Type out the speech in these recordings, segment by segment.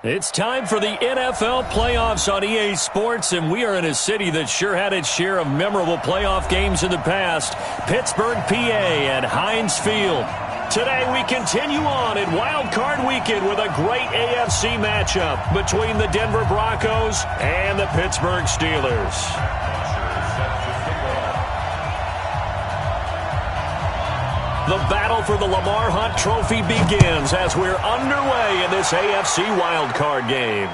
It's time for the NFL playoffs on EA Sports, and we are in a city that sure had its share of memorable playoff games in the past, Pittsburgh, PA, at Heinz Field. Today we continue on in Wild Card Weekend with a great AFC matchup between the Denver Broncos and the Pittsburgh Steelers. The battle for the Lamar Hunt Trophy begins as we're underway in this AFC wildcard game.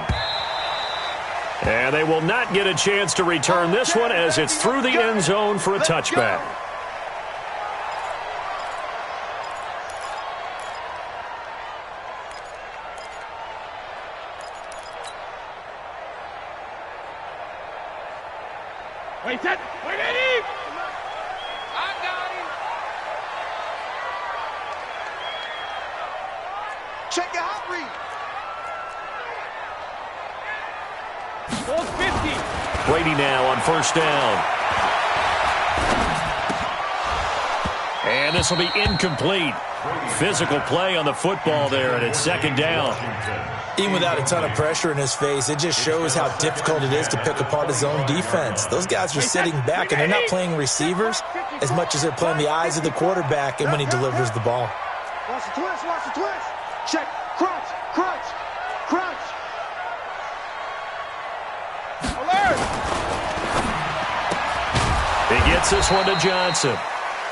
And they will not get a chance to return this one as it's through the end zone for a touchback. Wait, set, wait, Eddie! I got him! Check your hot read. Ball's 50. Brady now on first down. And this will be incomplete. Physical play on the football there, and it's second down. Even without a ton of pressure in his face, it just shows how difficult it is to pick apart his own defense. Those guys are sitting back, and they're not playing receivers as much as they're playing the eyes of the quarterback and when he delivers the ball. Watch the twist, watch the twist. Check, crunch, crunch, crunch. Alert! He gets this one to Johnson.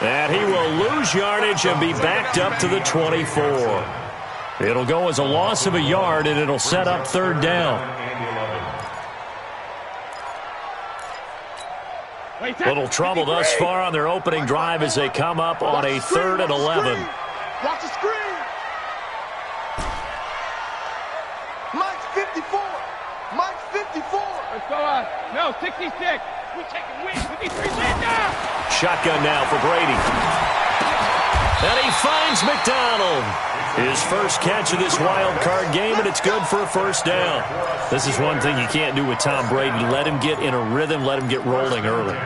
And he will lose yardage and be backed up to the 24. It'll go as a loss of a yard, and it'll set up third down. Little trouble thus far on their opening drive as they come up on a 3rd and 11. Watch the screen. Mike's 54. Mike's 54. Let's go on. No, 66. We taking win. 53 down. Shotgun now for Brady. And he finds McDonald. His first catch of this wild card game, and it's good for a first down. This is one thing you can't do with Tom Brady. Let him get in a rhythm, let him get rolling early.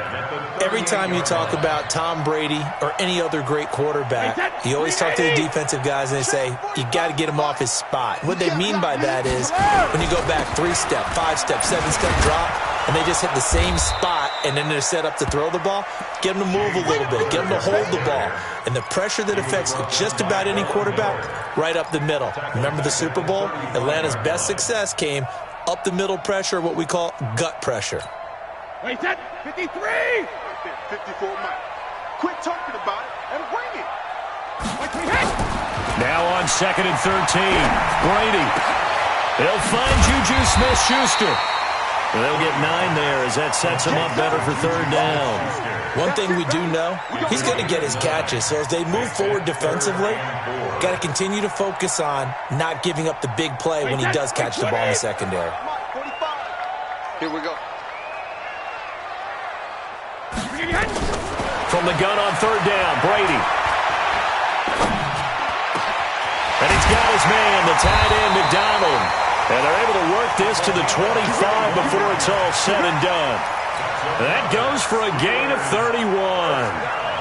Every time you talk about Tom Brady or any other great quarterback, you always talk to the defensive guys and they say, you got to get him off his spot. What they mean by that is when you go back 3-step, 5-step, 7-step drop, and they just hit the same spot, and then they're set up to throw the ball, get them to move a little bit, get them to hold the ball. And the pressure that affects just about any quarterback, right up the middle. Remember the Super Bowl? Atlanta's best success came up the middle pressure, what we call gut pressure. Wait, that 53! 54, Mike. Quit talking about it and bring it. Now on 2nd and 13. Brady. He'll find Juju Smith-Schuster. They'll get 9 there as that sets him up better for third down. One thing we do know, he's going to get his catches. So as they move forward defensively, got to continue to focus on not giving up the big play when he does catch the ball in the secondary. Here we go. From the gun on third down, Brady. And he's got his man, the tight end, McDonald. And they're able to work this to the 25 before it's all said and done. That goes for a gain of 31.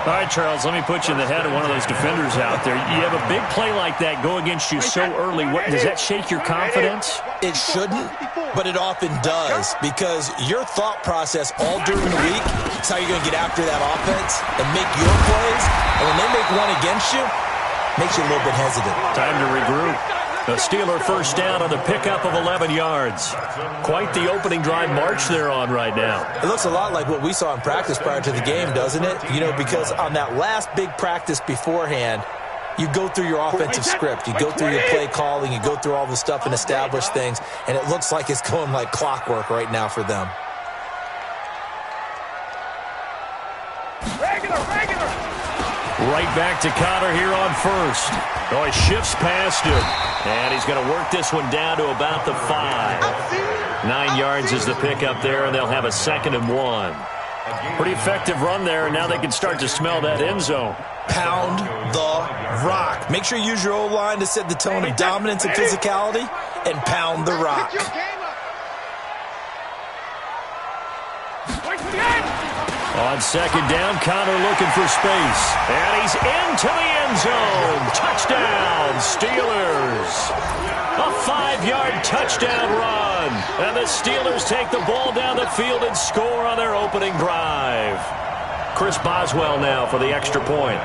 All right, Charles, let me put you in the head of one of those defenders out there. You have a big play like that go against you so early. Does that shake your confidence? It shouldn't, but it often does, because your thought process all during the week is how you're going to get after that offense and make your plays. And when they make one against you, it makes you a little bit hesitant. Time to regroup. A Steeler first down on the pickup of 11 yards. Quite the opening drive march they're on right now. It looks a lot like what we saw in practice prior to the game, doesn't it? You know, because on that last big practice beforehand, You go through your offensive script. You go through your play calling. You go through all the stuff and establish things, and it looks like it's going like clockwork right now for them. Right back to Connor here on first. Oh, he shifts past him. And he's going to work this one down to about the 5. 9 yards is the pickup there, and they'll have a 2nd and 1. Pretty effective run there, and now they can start to smell that end zone. Pound the rock. Make sure you use your O-line to set the tone of dominance and physicality, and pound the rock. On 2nd down, Connor looking for space. And he's into the end zone. Touchdown, Steelers. A 5-yard touchdown run. And the Steelers take the ball down the field and score on their opening drive. Chris Boswell now for the extra point.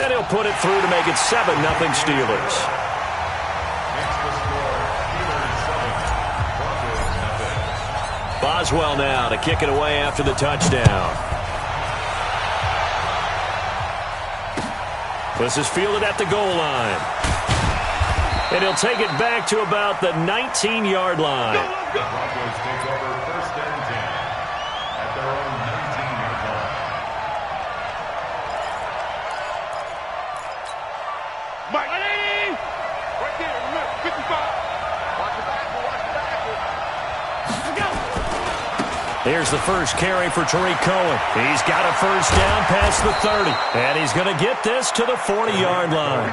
And he'll put it through to make it 7-0 Steelers. Boswell now to kick it away after the touchdown. This is fielded at the goal line. And he'll take it back to about the 19-yard line. The Broncos take over 1st and 10 at their own 19-yard line. Mike, right there, remember, 55. Watch the back, watch the back. Here's the first carry for Tariq Cohen. He's got a first down past the 30. And he's going to get this to the 40-yard line.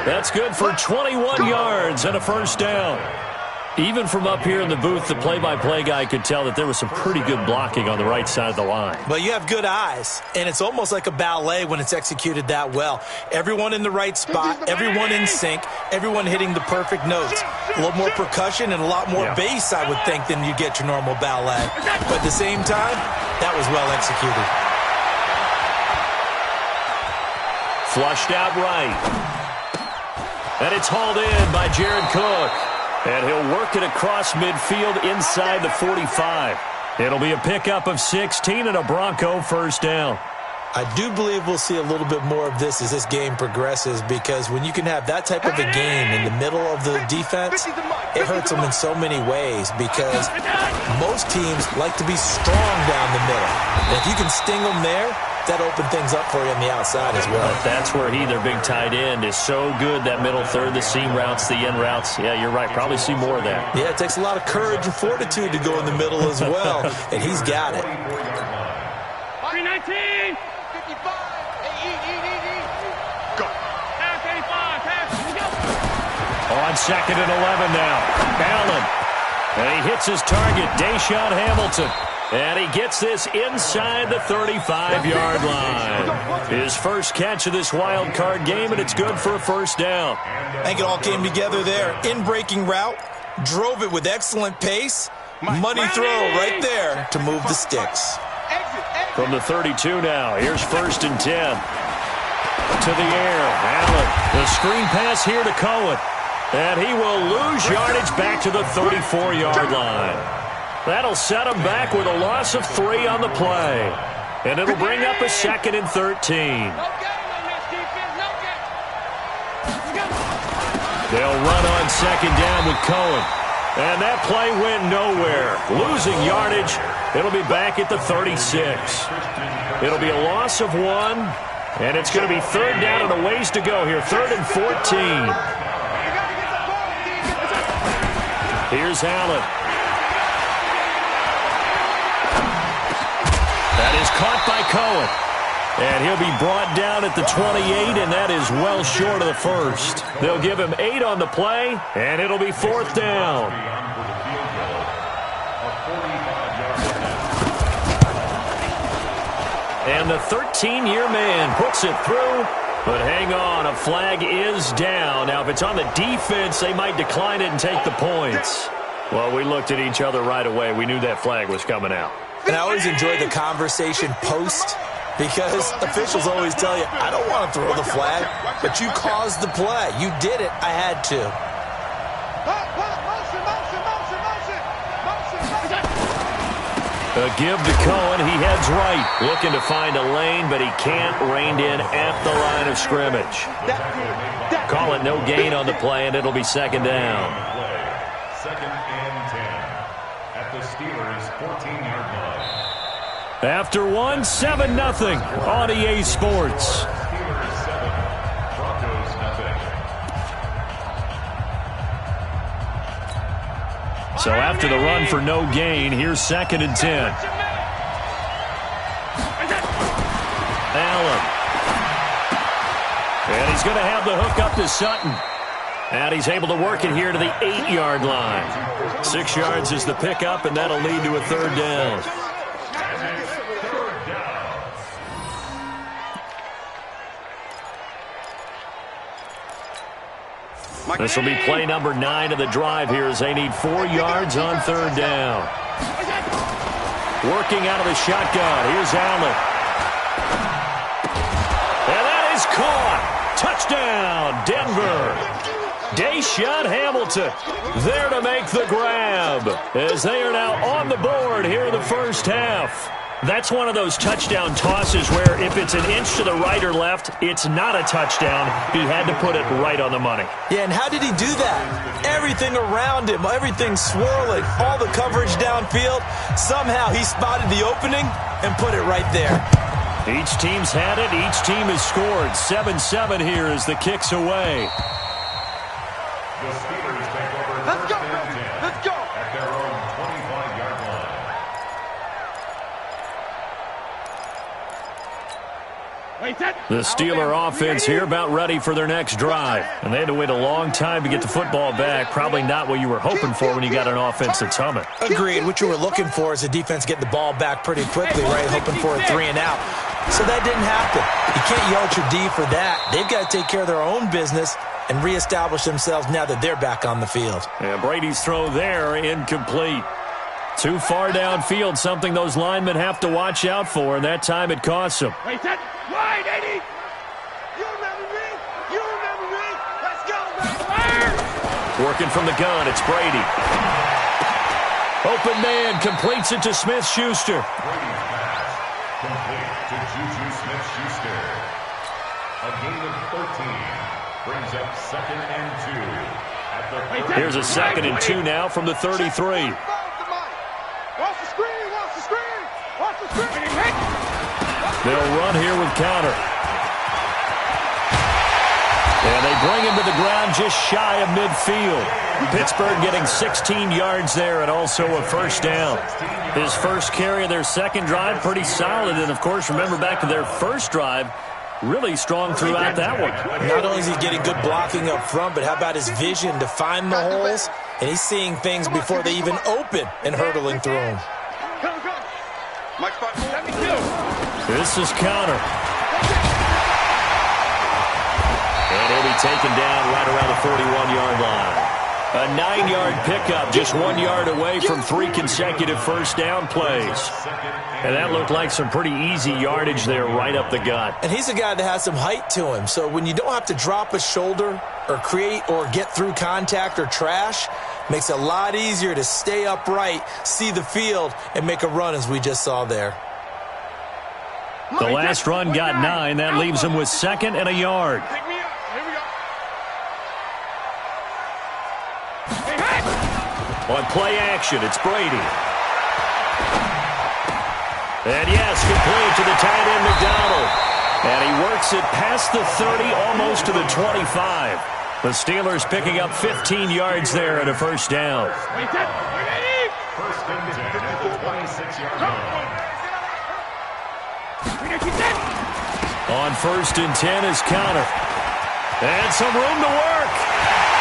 That's good for 21 yards and a first down. Even from up here in the booth, the play-by-play guy could tell that there was some pretty good blocking on the right side of the line. But you have good eyes, and it's almost like a ballet when it's executed that well. Everyone in the right spot, everyone in sync, everyone hitting the perfect notes. A little more percussion and a lot more bass, I would think, than you get your normal ballet. But at the same time, that was well executed. Flushed out right. And it's hauled in by Jared Cook. And he'll work it across midfield inside the 45. It'll be a pickup of 16 and a Bronco first down. I do believe we'll see a little bit more of this as this game progresses, because when you can have that type of a game in the middle of the defense, it hurts them in so many ways, because most teams like to be strong down the middle. And if you can sting them there, that opened things up for you on the outside as well. But that's where their big tight end, is so good, that middle third, the seam routes, the in routes. Yeah, you're right. Probably see more of that. Yeah, it takes a lot of courage and fortitude to go in the middle as well, and he's got it. 319. 55. Go. Pass 85. Pass. Go. On 2nd and 11 now. Allen. And he hits his target, Deshaun Hamilton. And he gets this inside the 35-yard line. His first catch of this wild card game, and it's good for a first down. I think it all came together there. In-breaking route, drove it with excellent pace. Money throw right there to move the sticks. From the 32 now, here's 1st and 10. To the air, Allen. The screen pass here to Cohen. And he will lose yardage back to the 34-yard line. That'll set him back with a loss of 3 on the play. And it'll bring up a 2nd and 13. They'll run on 2nd down with Cohen. And that play went nowhere. Losing yardage. It'll be back at the 36. It'll be a loss of 1. And it's going to be 3rd down and a ways to go here. 3rd and 14. Here's Allen. That is caught by Cohen. And he'll be brought down at the 28, and that is well short of the first. They'll give him 8 on the play, and it'll be 4th down. And the 13-year man puts it through. But hang on, a flag is down. Now, if it's on the defense, they might decline it and take the points. Well, we looked at each other right away. We knew that flag was coming out. And I always enjoy the conversation post, because officials always tell you, I don't want to throw the flag, but you caused the play. You did it. I had to. A give to Cohen. He heads right. Looking to find a lane, but he can't. Reined in at the line of scrimmage. Call it no gain on the play, and it'll be second down. Second and 10 at the Steelers' 14-yard line. After 7-0 on EA Sports. Steelers 7, Broncos nothing. So after the run for no gain, here's second and 10. Allen. And he's going to have the hook up to Sutton. And he's able to work it here to the 8-yard line. 6 yards is the pickup, and that'll lead to a third down. This will be play number 9 of the drive here as they need 4 yards on third down. Working out of the shotgun. Here's Allen. And that is caught. Touchdown, Denver. Deshaun Hamilton there to make the grab as they are now on the board here in the first half. That's one of those touchdown tosses where if it's an inch to the right or left, it's not a touchdown. He had to put it right on the money. Yeah, and how did he do that? Everything around him, everything swirling, all the coverage downfield. Somehow he spotted the opening and put it right there. Each team's had it. Each team has scored. 7-7 here as the kick's away. The Steelers take over first and 10 Let's go. at their own 25-yard line. The Steeler offense here about ready for their next drive. And they had to wait a long time to get the football back. Probably not what you were hoping for when you got an offense that's humming. Agreed. What you were looking for is the defense getting the ball back pretty quickly, right? Hoping for a 3 and out. So that didn't happen. You can't yell at your D for that. They've got to take care of their own business and reestablish themselves now that they're back on the field. And Brady's throw there, incomplete. Too far downfield, something those linemen have to watch out for, and that time it costs them. Wait, that wide, Eddie. You remember me? You remember me? Let's go, baby. Working from the gun, it's Brady. Open man, completes it to Smith-Schuster. Brady's pass complete to Juju Smith-Schuster. A gain of 13 brings up second and 2 at the Here's a second and 2 now from the 33. Watch the screen, watch the screen, watch the screen. They'll run here with counter. And they bring him to the ground just shy of midfield. Pittsburgh getting 16 yards there and also a first down. His first carry of their second drive, pretty solid. And, of course, remember back to their first drive, really strong throughout that one. Not only is he getting good blocking up front, but how about his vision to find the holes? And he's seeing things before they even open and hurdling through them. Come. Mike spot. Let me go. This is counter. And he'll be taken down right around the 41-yard line. A 9-yard pickup, just 1 yard away from 3 consecutive first down plays. And that looked like some pretty easy yardage there right up the gut. And he's a guy that has some height to him. So when you don't have to drop a shoulder or create or get through contact or trash, makes it a lot easier to stay upright, see the field, and make a run as we just saw there. The last run got 9. That leaves him with second and a yard. Pick me up. Here we go. On play action, it's Brady. And yes, complete to the tight end, McDonald. And he works it past the 30, almost to the 25. The Steelers picking up 15 yards there and a first down. First and 10 at the 26-yard line. On first and 10 is counter. And some room to work.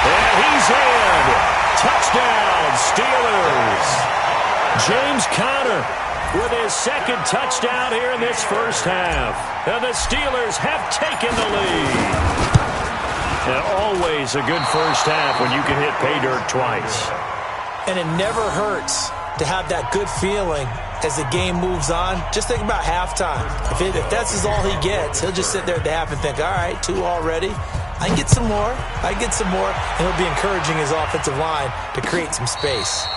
And he's in. Touchdown, Steelers. James Conner with his second touchdown here in this first half. And the Steelers have taken the lead. And always a good first half when you can hit pay dirt twice. And it never hurts to have that good feeling as the game moves on. Just think about halftime. If that's all he gets, he'll just sit there at the half and think, all right, 2 already. I can get some more. And he'll be encouraging his offensive line to create some space.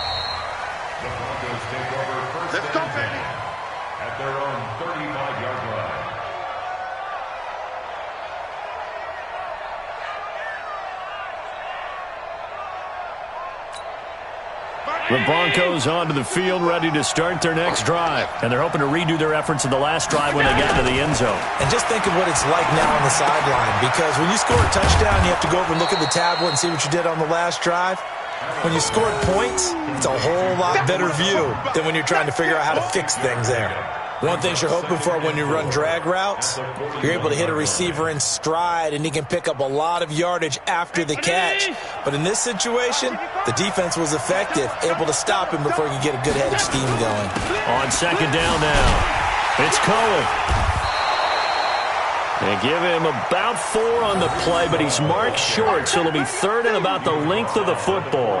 The Broncos take over first Let's go, and 10 The Broncos onto the field, ready to start their next drive. And they're hoping to redo their efforts in the last drive when they got to the end zone. And just think of what it's like now on the sideline, because when you score a touchdown, you have to go over and look at the tablet and see what you did on the last drive. When you scored points, it's a whole lot better view than when you're trying to figure out how to fix things there. One thing you're hoping for when you run drag routes, you're able to hit a receiver in stride, and he can pick up a lot of yardage after the catch. But in this situation, the defense was effective, able to stop him before he could get a good head of steam going. On second down now, it's Cohen. They give him about 4 on the play, but he's marked short, so it'll be third and about the length of the football.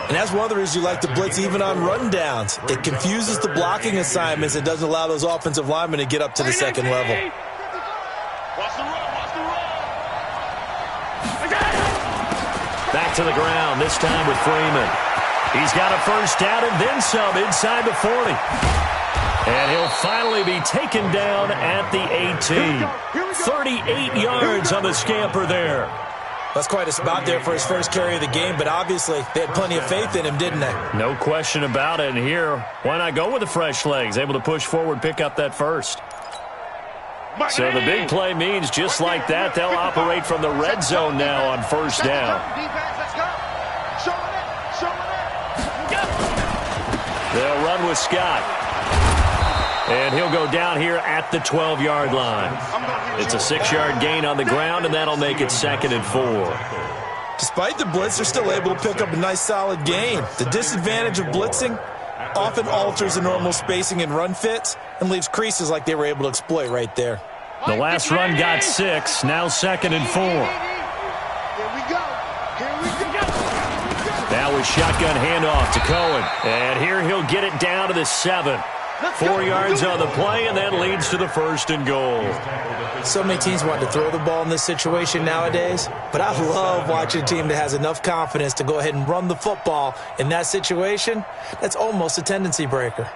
And that's one of the reasons you like to blitz even on rundowns. It confuses the blocking assignments and doesn't allow those offensive linemen to get up to the second level. Back to the ground, this time with Freeman. He's got a first down and then some inside the 40. And he'll finally be taken down at the 18. 38 yards on the scamper there. That's quite a spot there for his first carry of the game, but obviously they had plenty of faith in him, didn't they? No question about it. And here, why not go with the fresh legs? Able to push forward, pick up that first. So the big play means just like that, they'll operate from the red zone now on first down. They'll run with Scott. And he'll go down here at the 12-yard line. It's a 6-yard gain on the ground, and that'll make it 2nd and 4. Despite the blitz, they're still able to pick up a nice, solid gain. The disadvantage of blitzing often alters the normal spacing and run fits and leaves creases like they were able to exploit right there. The last run got 6, now 2nd and 4. Now with shotgun handoff to Cohen. And here he'll get it down to the 7. 4 yards on the play, and that leads to the 1st and goal. So many teams want to throw the ball in this situation nowadays, but I love watching a team that has enough confidence to go ahead and run the football in that situation. That's almost a tendency breaker.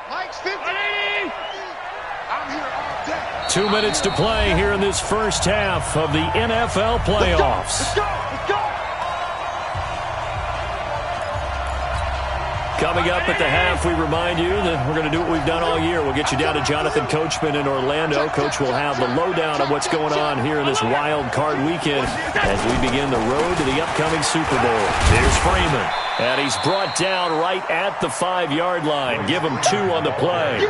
Mike's 50. I'm here all day. 2 minutes to play here in this first half of the NFL playoffs. Let's go. Let's go. Coming up at the half, we remind you that we're going to do what we've done all year. We'll get you down to Jonathan Coachman in Orlando. Coach will have the lowdown of what's going on here in this wild card weekend as we begin the road to the upcoming Super Bowl. Here's Freeman, and he's brought down right at the 5-yard line. Give him 2 on the play.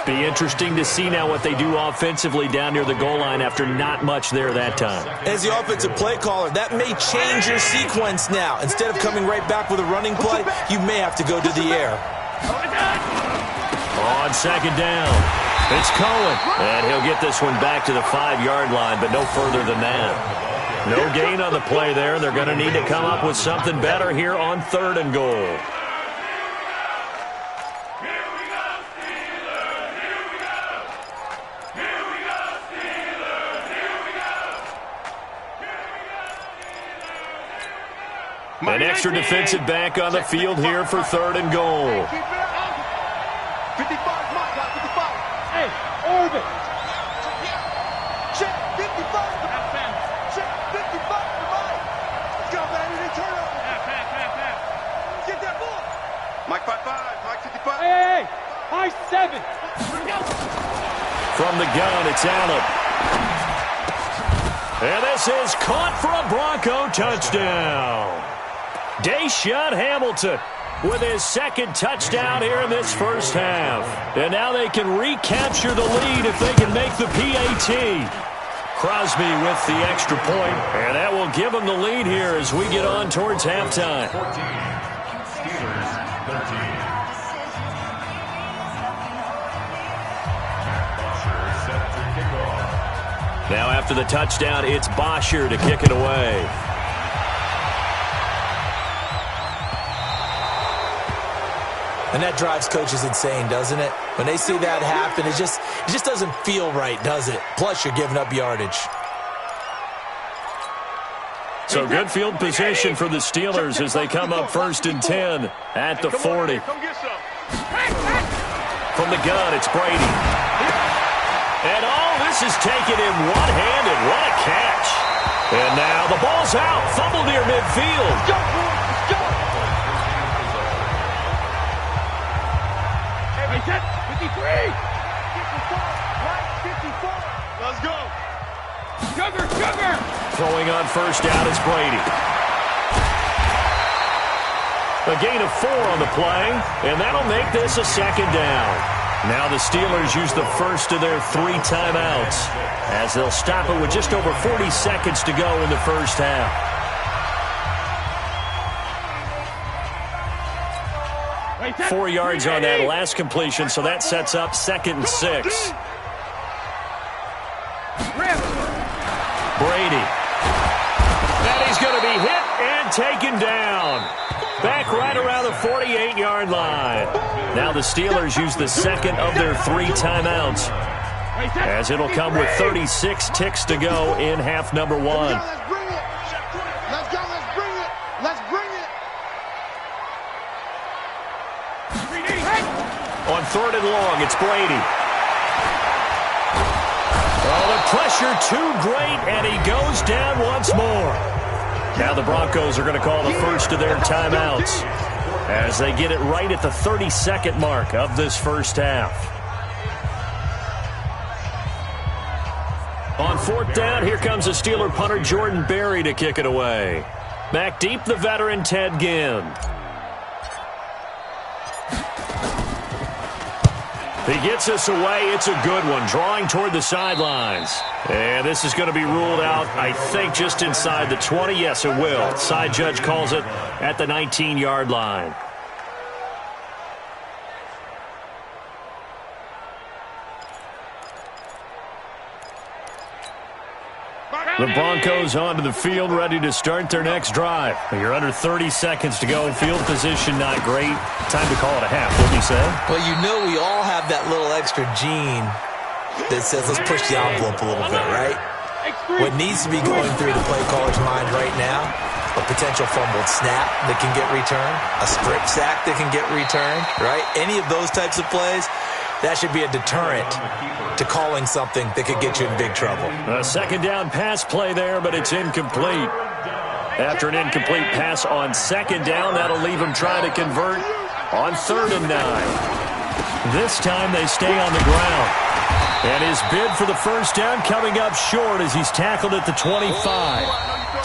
Be interesting to see now what they do offensively down near the goal line after not much there that time. As the offensive play caller, that may change your sequence now. Instead of coming right back with a running play, you may have to go to the air. On second down, it's Cohen. And he'll get this one back to the 5-yard line, but no further than that. No gain on the play there. They're going to need to come up with something better here on 3rd and goal. An extra defensive back on the field here for 3rd and goal. 55, Mike, 55. Hey, orbit. Check 55. Check 55 for Mike. Let's go, baby. They turn over. Get that ball. Mike 55. Mike 55. Hey, high 7. From the gun, it's Allen. And this is caught for a Bronco touchdown. Deshaun Hamilton with his 2nd touchdown here in this first half. And now they can recapture the lead if they can make the PAT. Crosby with the extra point, and that will give them the lead here as we get on towards halftime. 14, Steelers 13. Bosher set to kick off. Now after the touchdown, it's Bosher to kick it away. And that drives coaches insane, doesn't it? When they see that happen, it just doesn't feel right, does it? Plus, you're giving up yardage. So good field position for the Steelers as they come up 1st and 10 at the 40. From the gun, it's Brady. And all this is taken in one-handed. What a catch. And now the ball's out. Fumble near midfield. Let's go, boys. Let's go. Hey, set. 53. 54. Let's go. Sugar, sugar. Throwing on 1st down is Brady. A gain of 4 on the play, and that'll make this a 2nd down. Now the Steelers use the first of their 3 timeouts as they'll stop it with just over 40 seconds to go in the first half. Hey, set. 4 yards on that last completion, so that sets up 2nd and 6. Brady. And he's going to be hit and taken down. Back right around the 48-yard line. Now the Steelers use the 2nd of their 3 timeouts as it'll come with 36 ticks to go in half number 1. Let's bring it. Let's go. Let's bring it. Let's bring it. On 3rd and long, it's Brady. Oh, the pressure too great, and he goes down once more. Now the Broncos are going to call the first of their timeouts as they get it right at the 32nd mark of this first half. On 4th down, here comes the Steeler punter Jordan Berry to kick it away. Back deep, the veteran Ted Ginn. He gets us away. It's a good one, drawing toward the sidelines. And this is going to be ruled out, I think, just inside the 20. Yes, it will. Side judge calls it at the 19-yard line. The Broncos onto the field, ready to start their next drive. You're under 30 seconds to go. Field position not great. Time to call it a half, wouldn't you say? Well, you know we all have that little extra gene that says let's push the envelope a little bit, right? What needs to be going through the play caller's mind right now, a potential fumbled snap that can get returned, a strip sack that can get returned, right? Any of those types of plays, that should be a deterrent to calling something that could get you in big trouble. A 2nd down pass play there, but it's incomplete. After an incomplete pass on 2nd down, that'll leave him trying to convert on 3rd and 9. This time they stay on the ground. And his bid for the first down coming up short as he's tackled at the 25.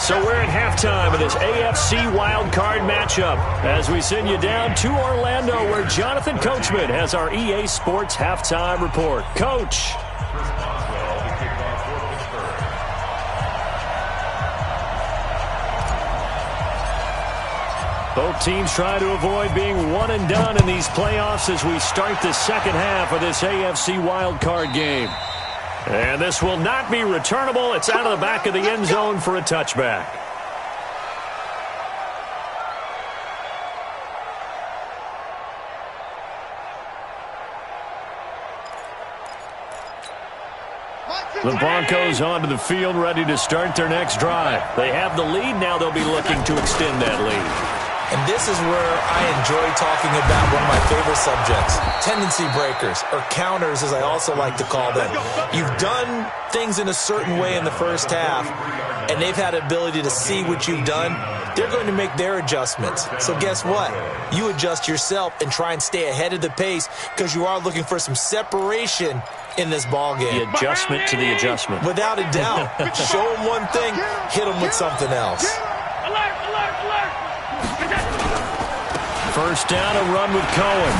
So we're at halftime of this AFC wildcard matchup as we send you down to Orlando where Jonathan Coachman has our EA Sports halftime report. Coach. Both teams try to avoid being one and done in these playoffs as we start the second half of this AFC wildcard game. And this will not be returnable. It's out of the back of the end zone for a touchback. The Broncos onto the field, ready to start their next drive. They have the lead. Now they'll be looking to extend that lead. And this is where I enjoy talking about one of my favorite subjects, tendency breakers, or counters as I also like to call them. You've done things in a certain way in the first half, and they've had the ability to see what you've done. They're going to make their adjustments. So guess what? You adjust yourself and try and stay ahead of the pace because you are looking for some separation in this ballgame. The adjustment to the adjustment. Without a doubt. Show them one thing, hit them with something else. Alert, alert, alert. First down, a run with Cohen.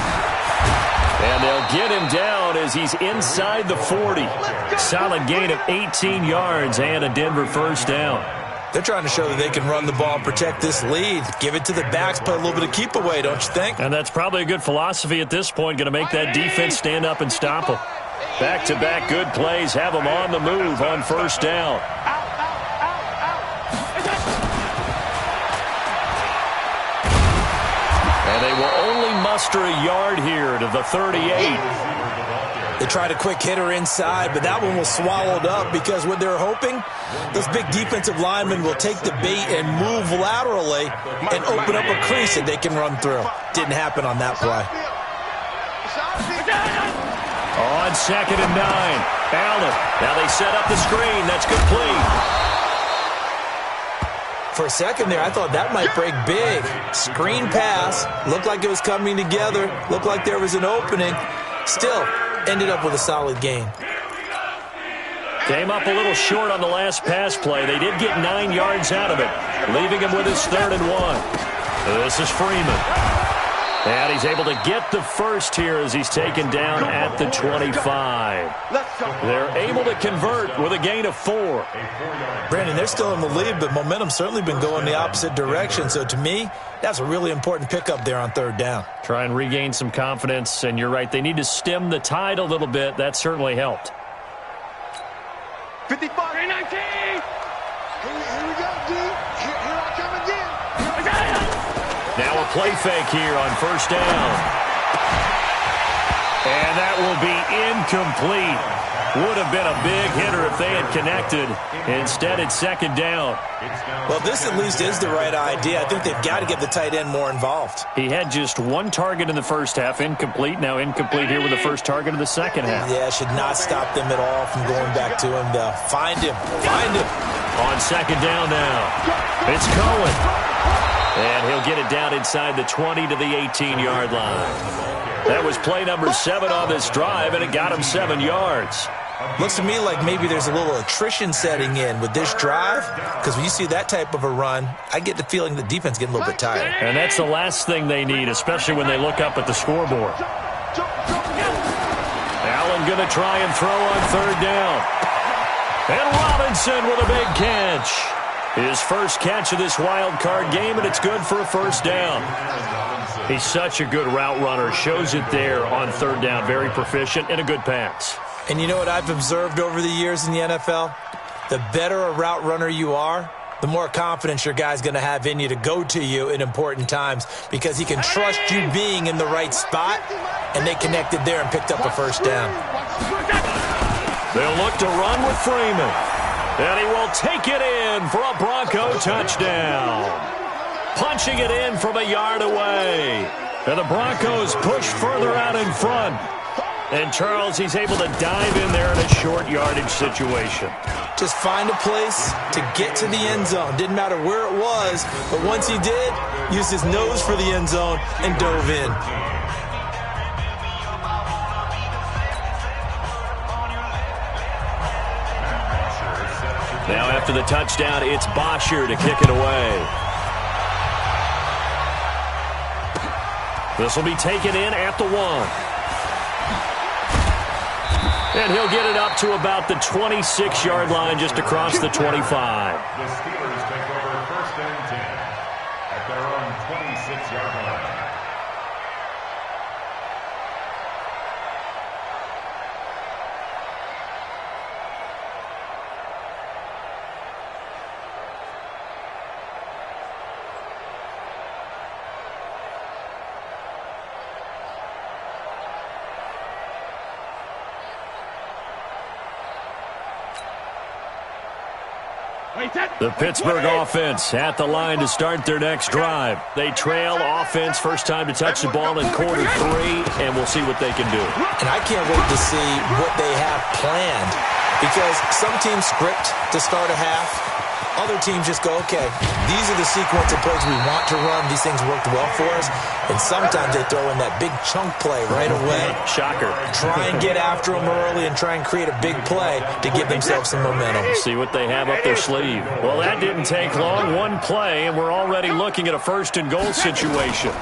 And they'll get him down as he's inside the 40. Solid gain of 18 yards and a Denver first down. They're trying to show that they can run the ball and protect this lead. Give it to the backs, play a little bit of keep away, don't you think? And that's probably a good philosophy at this point. Going to make that defense stand up and stop them. Back-to-back good plays have them on the move on first down. And they will only muster a yard here to the 38. They tried a quick hitter inside, but that one was swallowed up because what they were hoping, those big defensive linemen will take the bait and move laterally and open up a crease that they can run through. Didn't happen on that play. On 2nd and 9, Allen. Now they set up the screen. That's complete. For a second there, I thought that might break big. Screen pass. Looked like it was coming together. Looked like there was an opening. Still, ended up with a solid game. Came up a little short on the last pass play. They did get 9 yards out of it, leaving him with his 3rd and 1. This is Freeman. And he's able to get the first here as he's taken down at the 25. They're able to convert with a gain of 4. Brandon, they're still in the lead, but momentum's certainly been going the opposite direction. So to me, that's a really important pickup there on 3rd down. Try and regain some confidence, and you're right. They need to stem the tide a little bit. That certainly helped. 55. 319. Here we go, D. Here I come again. Now a play fake here on 1st down. And that will be incomplete. Would have been a big hitter if they had connected. Instead, it's 2nd down. Well, this at least is the right idea. I think they've got to get the tight end more involved. He had just 1 target in the first half, incomplete. Now incomplete here with the first target of the second half. Yeah, should not stop them at all from going back to him. Find him. Find him. On 2nd down now. It's Cohen. And he'll get it down inside the 20 to the 18-yard line. That was play number 7 on this drive, and it got him 7 yards. Looks to me like maybe there's a little attrition setting in with this drive, because when you see that type of a run, I get the feeling the defense getting a little bit tired. And that's the last thing they need, especially when they look up at the scoreboard. Allen going to try and throw on 3rd down. And Robinson with a big catch. His first catch of this wild card game, and it's good for a 1st down. He's such a good route runner. Shows it there on 3rd down. Very proficient and a good pass. And you know what I've observed over the years in the NFL? The better a route runner you are, the more confidence your guy's going to have in you to go to you in important times because he can trust you being in the right spot, and they connected there and picked up a 1st down. They'll look to run with Freeman. And he will take it in for a Bronco touchdown. Punching it in from a yard away. And the Broncos push further out in front. And Charles, he's able to dive in there in a short yardage situation. Just find a place to get to the end zone. Didn't matter where it was, but once he did, used his nose for the end zone and dove in. Now after the touchdown, it's Bosher to kick it away. This will be taken in at the 1. And he'll get it up to about the 26-yard line just across the 25. The Steelers take over 1st and 10 at their own 26-yard line. The Pittsburgh offense at the line to start their next drive. They trail offense, first time to touch the ball in quarter 3, and we'll see what they can do. And I can't wait to see what they have planned because some teams script to start a half. Other teams just go, okay, these are the sequence of plays we want to run. These things worked well for us. And sometimes they throw in that big chunk play right away. Shocker. Try and get after them early and try and create a big play to give themselves some momentum. See what they have up their sleeve. Well, that didn't take long. One play, and we're already looking at a 1st and goal situation.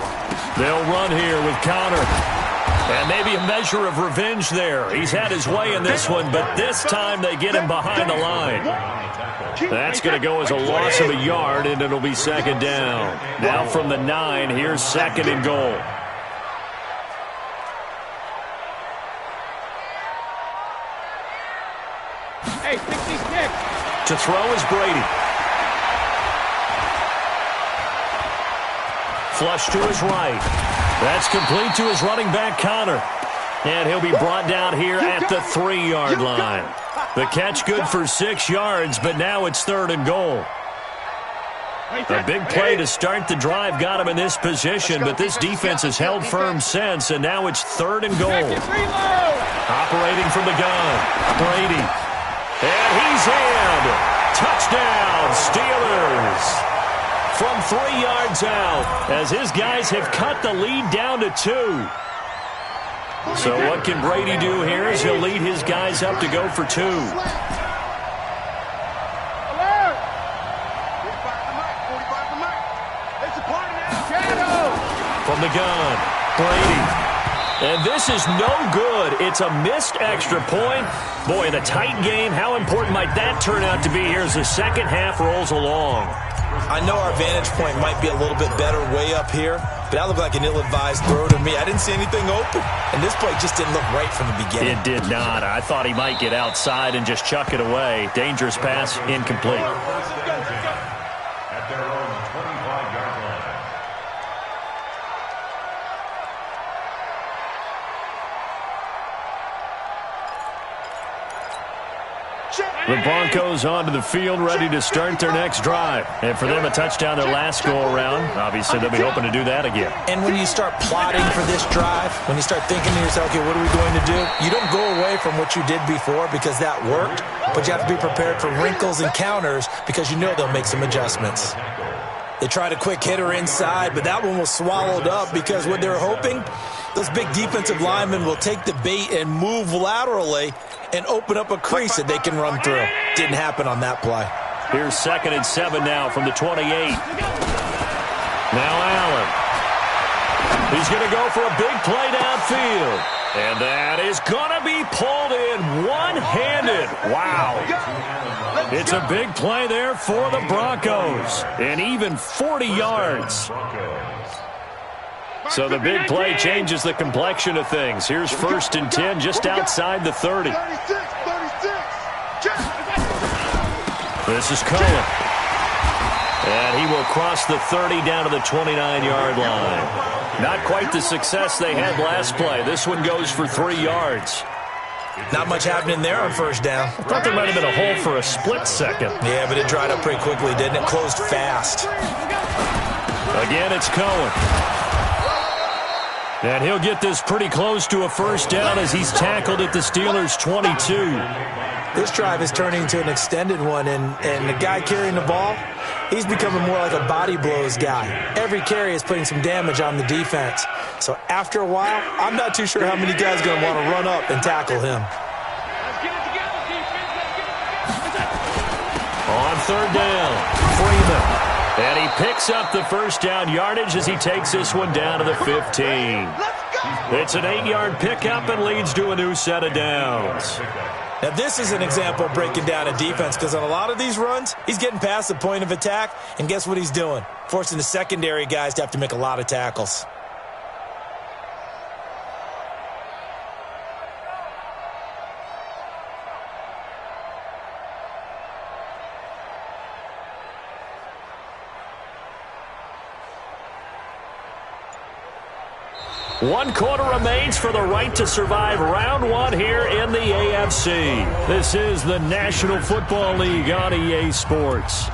They'll run here with Connor. And maybe a measure of revenge there. He's had his way in this one, but this time they get him behind the line. That's going to go as a loss of a yard, and it'll be 2nd down. Now from the 9, here's 2nd and goal. Hey, 66. To throw is Brady. Flush to his right. That's complete to his running back, Connor. And he'll be brought down here at the 3-yard line. The catch good for 6 yards, but now it's 3rd and goal. A big play to start the drive got him in this position, but this defense has held firm since, and now it's 3rd and goal. Operating from the gun, Brady. And he's in. Touchdown, Steelers. From 3 yards out, as his guys have cut the lead down to 2. So what can Brady do here as he'll lead his guys up to go for 2. From the gun, Brady. And this is no good. It's a missed extra point. Boy, in a tight game, how important might that turn out to be here as the second half rolls along? I know our vantage point might be a little bit better way up here, but that looked like an ill-advised throw to me. I didn't see anything open, and this play just didn't look right from the beginning. It did not. I thought he might get outside and just chuck it away. Dangerous pass, incomplete. At their own 25-yard line. The Broncos onto the field, ready to start their next drive. And for them, a touchdown their last go-around. Obviously, they'll be hoping to do that again. And when you start plotting for this drive, when you start thinking to yourself, okay, what are we going to do? You don't go away from what you did before because that worked, but you have to be prepared for wrinkles and counters because you know they'll make some adjustments. They tried a quick hitter inside, but that one was swallowed up because what they're hoping, those big defensive linemen will take the bait and move laterally and open up a crease that they can run through. Didn't happen on that play. Here's 2nd and 7 now from the 28. Now Allen. He's going to go for a big play downfield. And that is going to be pulled in one-handed. Wow. It's a big play there for the Broncos. And even 40 yards. So the big play changes the complexion of things. Here's 1st and 10 just outside the 30. This is Cohen. And he will cross the 30 down to the 29-yard line. Not quite the success they had last play. This one goes for 3 yards. Not much happening there on 1st down. I thought there might have been a hole for a split second. Yeah, but it dried up pretty quickly, didn't it? Closed fast. Again, it's Cohen. And he'll get this pretty close to a 1st down as he's tackled at the Steelers' 22. This drive is turning into an extended one, and the guy carrying the ball, he's becoming more like a body blows guy. Every carry is putting some damage on the defense. So after a while, I'm not too sure how many guys are going to want to run up and tackle him. On 3rd down, Freeman. And he picks up the 1st down yardage as he takes this one down to the 15. It's an 8-yard pickup and leads to a new set of downs. Now, this is an example of breaking down a defense because on a lot of these runs, he's getting past the point of attack, and guess what he's doing? Forcing the secondary guys to have to make a lot of tackles. One quarter remains for the right to survive round 1 here in the AFC. This is the National Football League on EA Sports.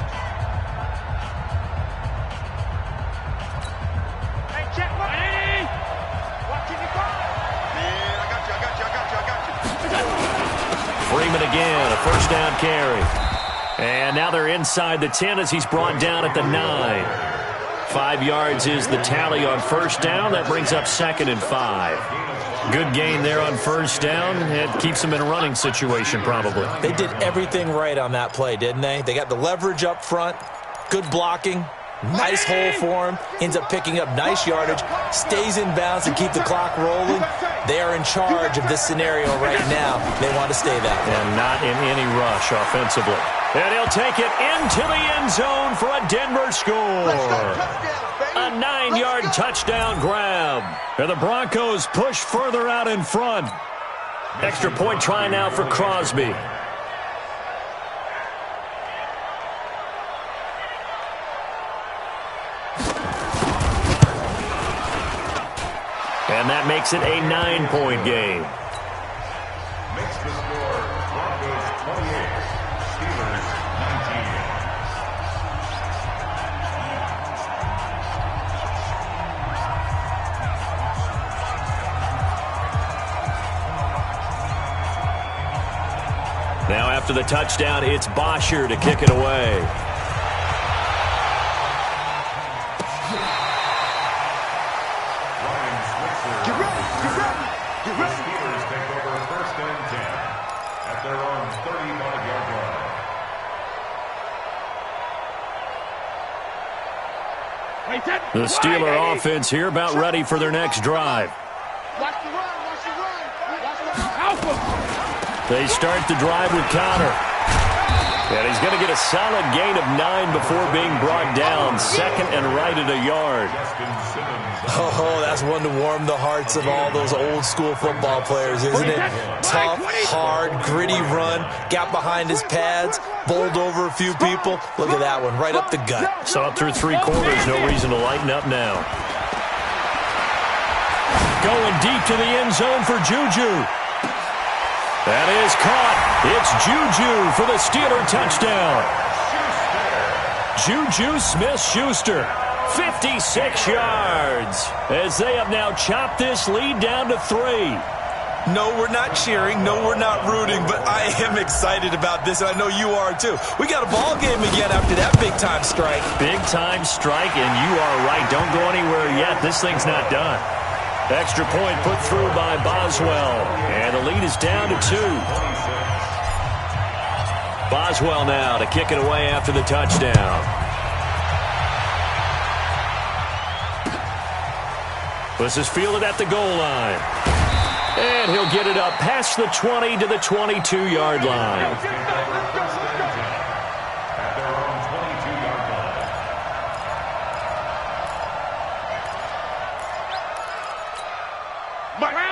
Hey, check one. Hey. Watching you go. Man, I got you. Freeman again, a 1st down carry. And now they're inside the 10 as he's brought down at the 9. 5 yards is the tally on 1st down. That brings up 2nd and 5. Good gain there on 1st down. It keeps them in a running situation probably. They did everything right on that play, didn't they? They got the leverage up front, good blocking, nice hole for him, ends up picking up nice yardage, stays in bounds and keep the clock rolling. They are in charge of this scenario right now. They want to stay that way. And not in any rush offensively. And he'll take it into the end zone for a Denver score. A 9-yard touchdown grab. And the Broncos push further out in front. Extra point try now for Crosby. And that makes it a 9-point game. Makes the score Broncos 28, Steelers 19. Now after the touchdown, it's Bosher to kick it away. The Steeler offense here about ready for their next drive. Watch the run, watch the run, watch the run. Alpha. They start the drive with Connor. And he's going to get a solid gain of 9 before being brought down. Second and right at a yard. Oh, that's one to warm the hearts of all those old school football players, isn't it? Tough, hard, gritty run. Got behind his pads, bowled over a few people. Look at that one, right up the gut. Saw it through 3 quarters. No reason to lighten up now. Going deep to the end zone for Juju. That is caught. It's Juju for the Steeler touchdown. Juju Smith-Schuster, 56 yards, as they have now chopped this lead down to 3. No, we're not cheering. No, we're not rooting, but I am excited about this, and I know you are too. We got a ball game again after that big-time strike. Big-time strike, and you are right. Don't go anywhere yet. This thing's not done. Extra point put through by Boswell, and the lead is down to 2. Boswell now to kick it away after the touchdown. This is fielded at the goal line. And he'll get it up past the 20 to the 22-yard line.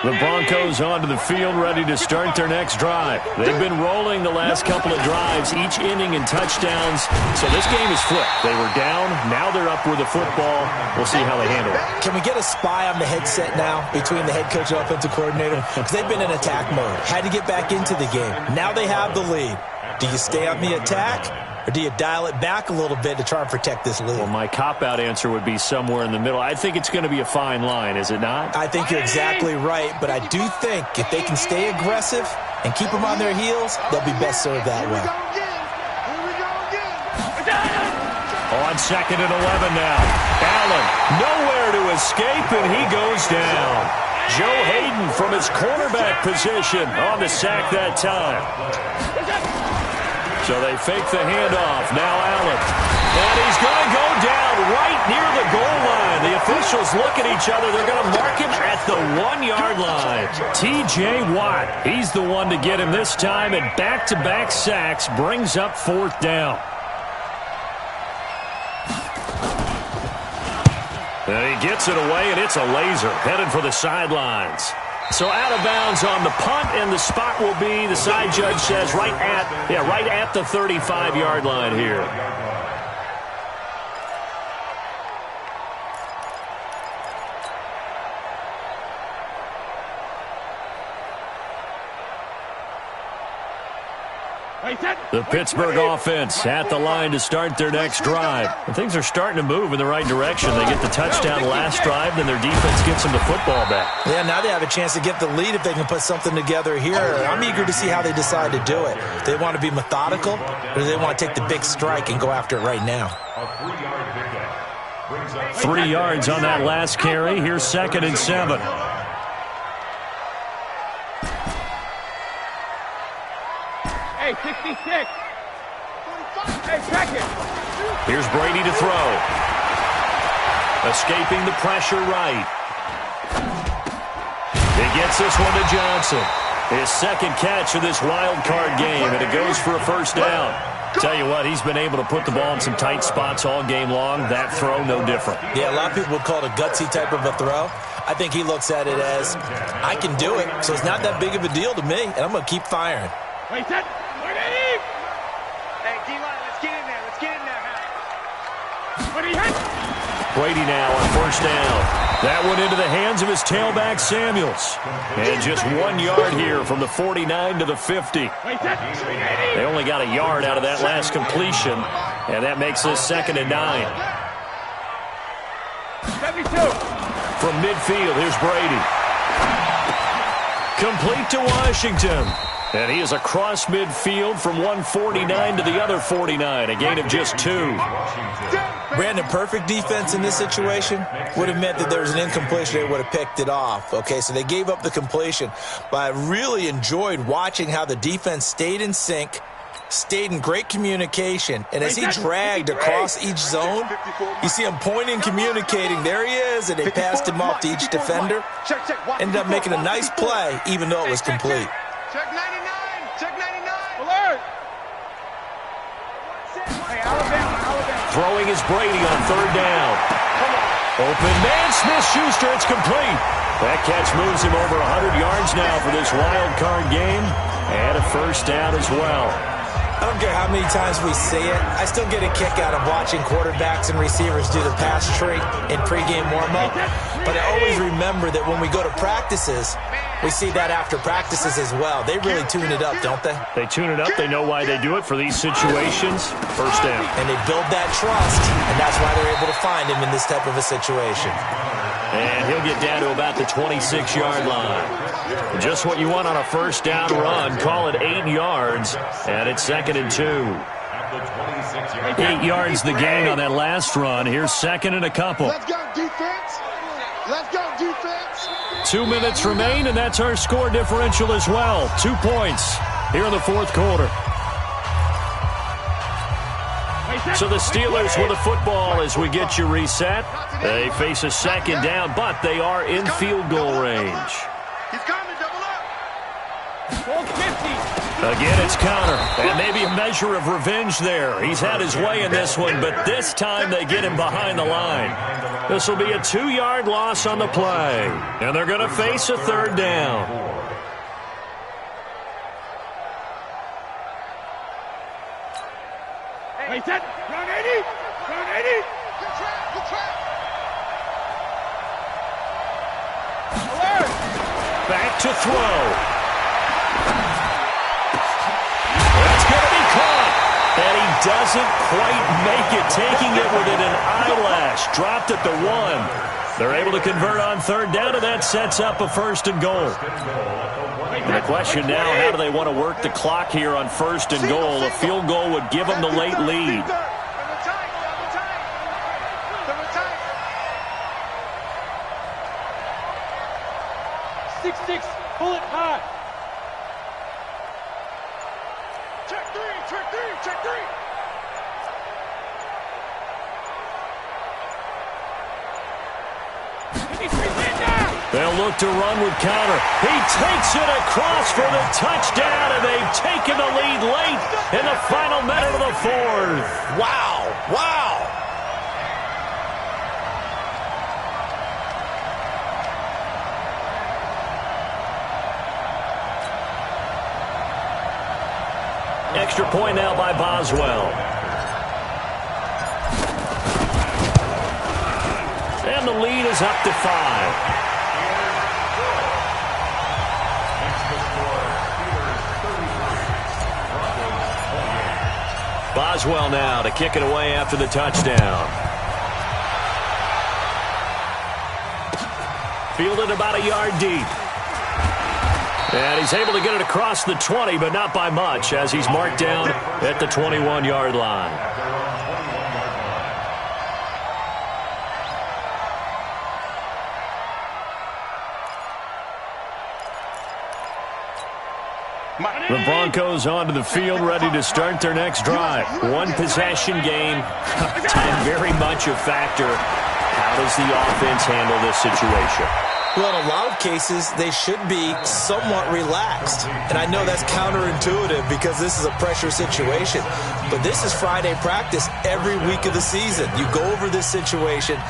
The Broncos onto the field, ready to start their next drive. They've been rolling the last couple of drives, each inning in touchdowns. So this game is flipped. They were down. Now they're up with the football. We'll see how they handle it. Can we get a spy on the headset now between the head coach and offensive coordinator? Because they've been in attack mode. Had to get back into the game. Now they have the lead. Do you stay on the attack? Or do you dial it back a little bit to try and protect this lead? Well, my cop-out answer would be somewhere in the middle. I think it's going to be a fine line, is it not? I think you're exactly right, but I do think if they can stay aggressive and keep them on their heels, they'll be best served that way. On 2nd and 11 now. Allen, nowhere to escape, and he goes down. Joe Hayden from his cornerback position on the sack that time. So they fake the handoff. Now Allen. And he's going to go down right near the goal line. The officials look at each other. They're going to mark him at the 1-yard line. T.J. Watt, he's the one to get him this time. And back-to-back sacks brings up 4th down. And he gets it away, and it's a laser headed for the sidelines. So out of bounds on the punt, and the spot will be, the side judge says, right at the 35-yard line here. The Pittsburgh offense at the line to start their next drive. And things are starting to move in the right direction. They get the touchdown last drive, then their defense gets them the football back. Yeah, now they have a chance to get the lead if they can put something together here. I'm eager to see how they decide to do it. Do they want to be methodical, or do they want to take the big strike and go after it right now? 3 yards on that last carry. Here's 2nd and 7. Hey, 66. Hey, check it. Here's Brady to throw. Escaping the pressure right. He gets this one to Johnson. His 2nd catch of this wild card game, and it goes for a 1st down. Tell you what, he's been able to put the ball in some tight spots all game long. That throw, no different. Yeah, a lot of people would call it a gutsy type of a throw. I think he looks at it as, I can do it, so it's not that big of a deal to me, and I'm going to keep firing. Wait, set. Hey, D-line, let's get in there. Let's get in there, man. Brady now on 1st down. That went into the hands of his tailback, Samuels. And just 1 yard here from the 49 to the 50. They only got a yard out of that last completion, and that makes this 2nd and 9. 72. From midfield, here's Brady. Complete to Washington. And he is across midfield from one 49 to the other 49, a gain of just 2. Brandon, perfect defense in this situation would have meant that there was an incompletion. They would have picked it off. Okay, so they gave up the completion. But I really enjoyed watching how the defense stayed in sync, stayed in great communication, and as he dragged across each zone, you see him pointing, communicating. There he is, and they passed him off to each defender. Ended up making a nice play, even though it was complete. Check 99! Check 99! Alert! Hey, Alabama. Throwing is Brady on 3rd down. Open man, Smith-Schuster, it's complete. That catch moves him over 100 yards now for this wild card game, and a 1st down as well. I don't care how many times we say it, I still get a kick out of watching quarterbacks and receivers do the pass tree in pregame warm-up. But I always remember that when we go to practices, we see that after practices as well. They really tune it up, don't they? They tune it up. They know why they do it for these situations. 1st down. And they build that trust, and that's why they're able to find him in this type of a situation. And he'll get down to about the 26-yard line. Just what you want on a 1st down run. Call it 8 yards, and it's 2nd and 2. 8 yards the gain on that last run. Here's 2nd and a couple. Let's go, defense! Let's go, defense! 2 minutes remain, and that's our score differential as well. 2 points here in the 4th quarter. So the Steelers with the football as we get you reset. They face a 2nd down, but they are in field goal range. He's coming, double up! 450. Again, it's counter, and maybe a measure of revenge there. He's had his way in this one, but this time they get him behind the line. This will be a 2-yard loss on the play, and they're going to face a 3rd down. Hey, set. Run 80. Run 80. Good track! Alert. Back to throw. That's going to be caught. And he doesn't quite make it, taking it within an eyelash. Dropped at the 1. They're able to convert on 3rd down, and that sets up a 1st and goal. And the question now, how do they want to work the clock here on 1st and goal? A field goal would give them the late lead. 6-6. Pull it high. Check 3! Check 3! Check 3! They'll look to run with counter. He takes it across for the touchdown, and they've taken the lead late in the final minute of the 4th. Wow! Wow! Extra point now by Boswell. And the lead is up to 5. Boswell now to kick it away after the touchdown. Fielded about a yard deep. And he's able to get it across the 20, but not by much, as he's marked down at the 21-yard line. The Broncos onto the field, ready to start their next drive. One possession game. Time very much a factor. How does the offense handle this situation? Well, in a lot of cases, they should be somewhat relaxed. And I know that's counterintuitive because this is a pressure situation. But this is Friday practice every week of the season. You go over this situation,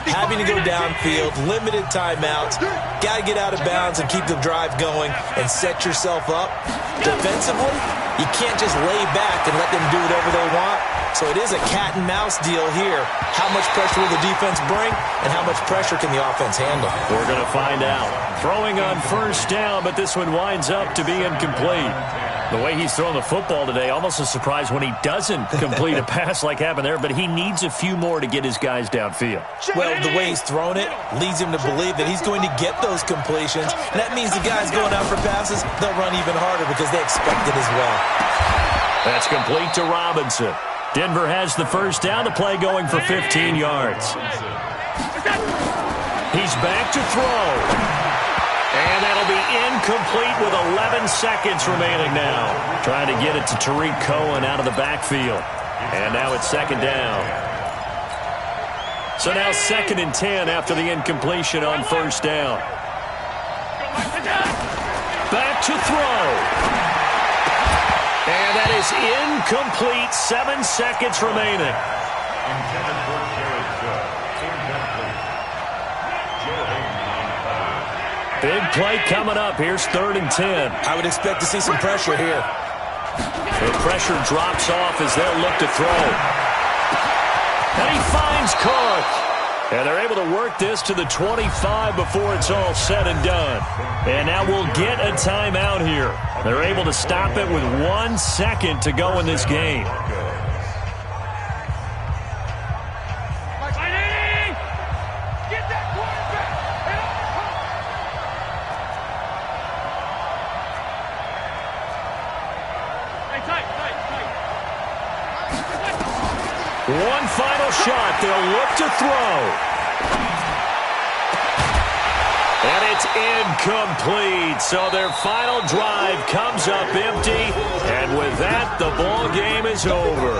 having to go downfield, limited timeouts, got to get out of bounds and keep the drive going and set yourself up. Defensively, you can't just lay back and let them do whatever they want. So it is a cat and mouse deal here. How much pressure will the defense bring, and how much pressure can the offense handle? We're going to find out. Throwing on first down, but this one winds up to be incomplete. The way he's throwing the football today, almost a surprise when he doesn't complete a pass like happened there, but he needs a few more to get his guys downfield. Well, the way he's thrown it leads him to believe that he's going to get those completions, and that means the guys going out for passes, they'll run even harder because they expect it as well. That's complete to Robinson. Denver has the first down, the play going for 15 yards. He's back to throw. And that'll be incomplete with 11 seconds remaining now. Trying to get it to Tariq Cohen out of the backfield. And now it's second down. So now 2nd and 10 after the incompletion on first down. Back to throw. And that is incomplete. 7 seconds remaining. Intended for Jared Cook. Incomplete. Joe Hayden on the cover. Big play coming up. Here's 3rd and 10. I would expect to see some pressure here. The pressure drops off as they'll look to throw. And he finds Cook. And they're able to work this to the 25 before it's all said and done. And now we'll get a timeout here. They're able to stop it with 1 second to go in this game. One final shot. They'll look to throw. And it's incomplete. So their final drive comes up empty. And with that, the ball game is over.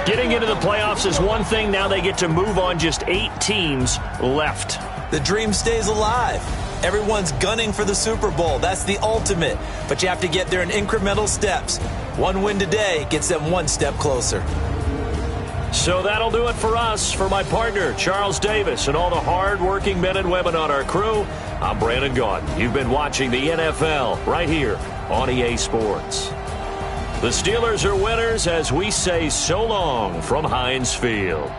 Getting into the playoffs is one thing. Now they get to move on. Just 8 teams left. The dream stays alive. Everyone's gunning for the Super Bowl. That's the ultimate. But you have to get there in incremental steps. One win today gets them 1 step closer. So that'll do it for us. For my partner, Charles Davis, and all the hard-working men and women on our crew, I'm Brandon Gaudin. You've been watching the NFL right here on EA Sports. The Steelers are winners as we say so long from Heinz Field.